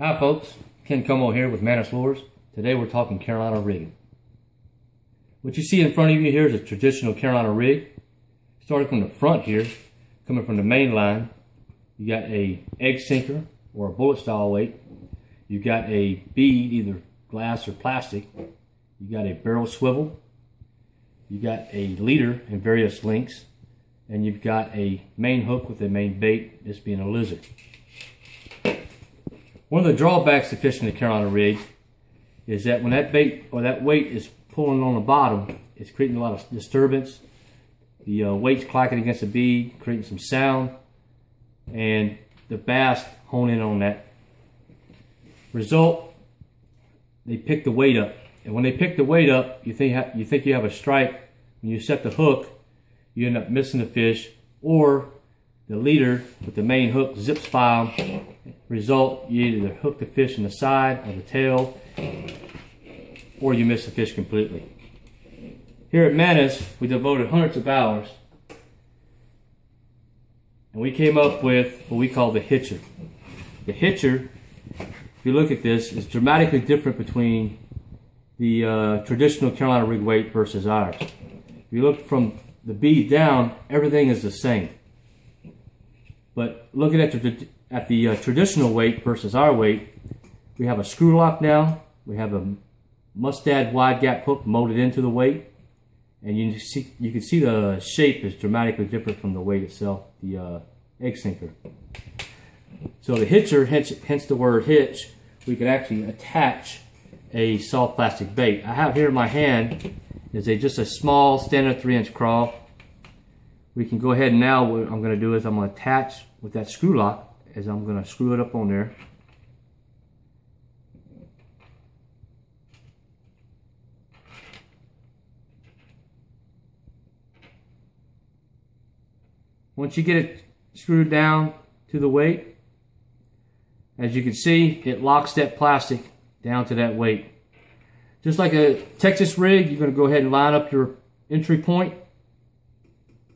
Hi folks, Ken Como here with Mantis Lures. Today we're talking Carolina rigging. What you see in front of you here is a traditional Carolina rig. Starting from the front here, coming from the main line, you got a egg sinker or a bullet style weight. You got a bead, either glass or plastic. You got a barrel swivel. You got a leader in various lengths. And you've got a main hook with a main bait, this being a lizard. One of the drawbacks to fishing the Carolina rig is that when that bait or that weight is pulling on the bottom, it's creating a lot of disturbance. The weight's clacking against the bead, creating some sound, and the bass hone in on that. Result, they pick the weight up, and when they pick the weight up, you think you have a strike. When you set the hook, you end up missing the fish, or the leader with the main hook zips by them. Result, you either hook the fish in the side or the tail, or you miss the fish completely. Here at Mantis, we devoted hundreds of hours, and we came up with what we call the Hitcher. The Hitcher, if you look at this, is dramatically different between the traditional Carolina rig weight versus ours. If you look from the bead down, everything is the same. But looking at the traditional weight versus our weight, we have a screw lock now. We have a mustad wide gap hook molded into the weight, and you can see the shape is dramatically different from the weight itself, the egg sinker. So the Hitcher, hence the word hitch, we can actually attach a soft plastic bait. I have here in my hand is just a small standard 3-inch crawl. We can go ahead and now what I'm going to do is I'm going to attach with that screw lock, as I'm going to screw it up on there. Once you get it screwed down to the weight, as you can see, it locks that plastic down to that weight. Just like a Texas rig, you're going to go ahead and line up your entry point,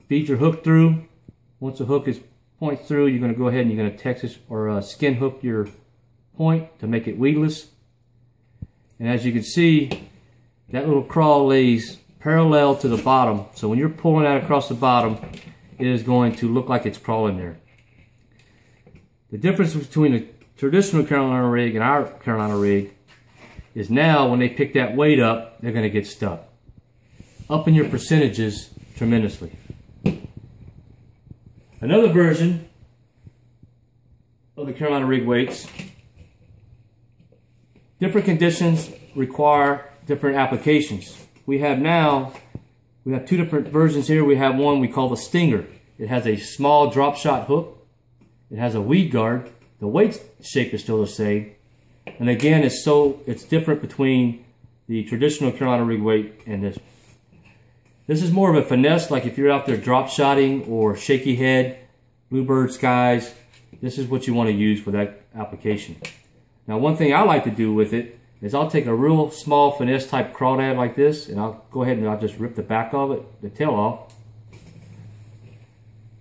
feed your hook through. Once the hook points through, you're going to go ahead and you're going to Texas or skin hook your point to make it weedless. And as you can see, that little crawl lays parallel to the bottom. So when you're pulling that across the bottom, it is going to look like it's crawling there. The difference between the traditional Carolina rig and our Carolina rig is now when they pick that weight up, they're going to get stuck. Upping your percentages tremendously. Another version of the Carolina rig weights, different conditions require different applications. We have two different versions here. We have one we call the Stinger. It has a small drop shot hook. It has a weed guard. The weight shape is still the same. And again, it's different between the traditional Carolina rig weight and this. This is more of a finesse, like if you're out there drop shotting or shaky head, bluebird skies, this is what you want to use for that application. Now, one thing I like to do with it is I'll take a real small finesse type crawdad like this, and I'll go ahead and I'll just rip the back of it, the tail off,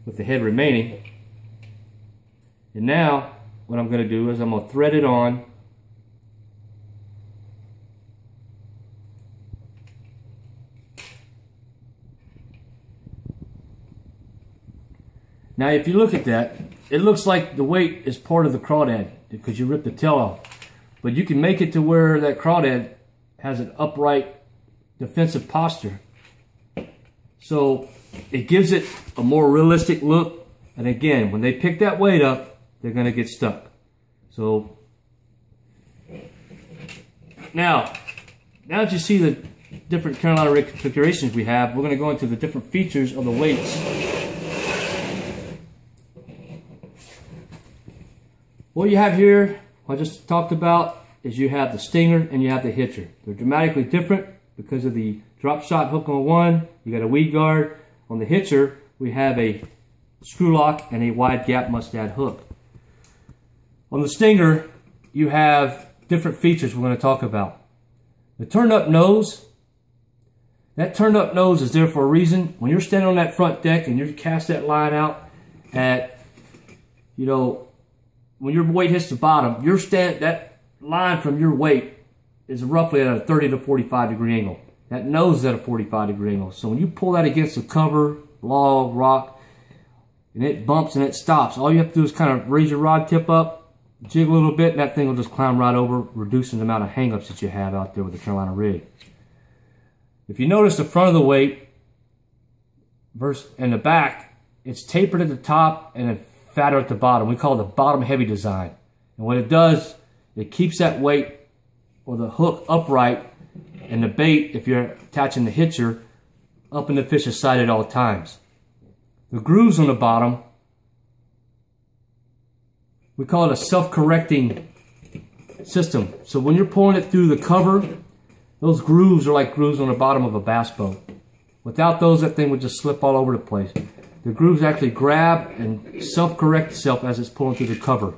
with the head remaining. And now, what I'm going to do is I'm going to thread it on. Now, if you look at that, it looks like the weight is part of the crawdad because you ripped the tail off. But you can make it to where that crawdad has an upright defensive posture. So it gives it a more realistic look. And again, when they pick that weight up, they're going to get stuck. So now that you see the different Carolina rig configurations we have, we're going to go into the different features of the weights. What you have here, I just talked about, is you have the Stinger and you have the Hitcher. They're dramatically different because of the drop shot hook on one. You got a weed guard. On the Hitcher, we have a screw lock and a wide gap mustad hook. On the Stinger, you have different features we're going to talk about. The turned up nose, that turned up nose is there for a reason. When you're standing on that front deck and you cast that line out at, when your weight hits the bottom, that line from your weight is roughly at a 30 to 45 degree angle. That nose is at a 45 degree angle. So when you pull that against the cover, log, rock, and it bumps and it stops, all you have to do is kind of raise your rod tip up, jiggle a little bit, and that thing will just climb right over, reducing the amount of hang-ups that you have out there with the Carolina rig. If you notice the front of the weight and the back, it's tapered at the top and fatter at the bottom. We call it the bottom heavy design. And what it does, it keeps that weight or the hook upright, and the bait, if you're attaching the hitcher, up in the fish's side at all times. The grooves on the bottom, we call it a self-correcting system. So when you're pulling it through the cover, those grooves are like grooves on the bottom of a bass boat. Without those, that thing would just slip all over the place. The grooves actually grab and self-correct itself as it's pulling through the cover.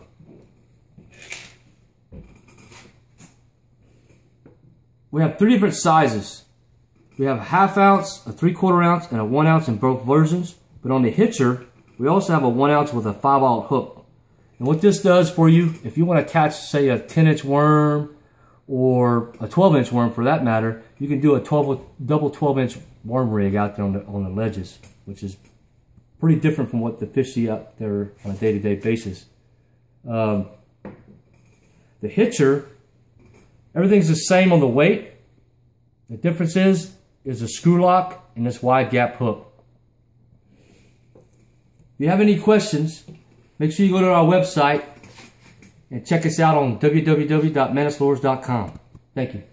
We have 3 different sizes. We have a 1/2 ounce, a 3/4 ounce, and a 1 ounce in both versions. But on the hitcher, we also have a 1 ounce with a 5/0 hook. And what this does for you, if you want to attach, say, a 10-inch worm or a 12-inch worm for that matter, you can do a double 12-inch worm rig out there on the ledges, which is pretty different from what the fish see out there on a day-to-day basis. The hitcher, everything's the same on the weight. The difference is a screw lock and this wide gap hook. If you have any questions, make sure you go to our website and check us out on www.mantislures.com. Thank you.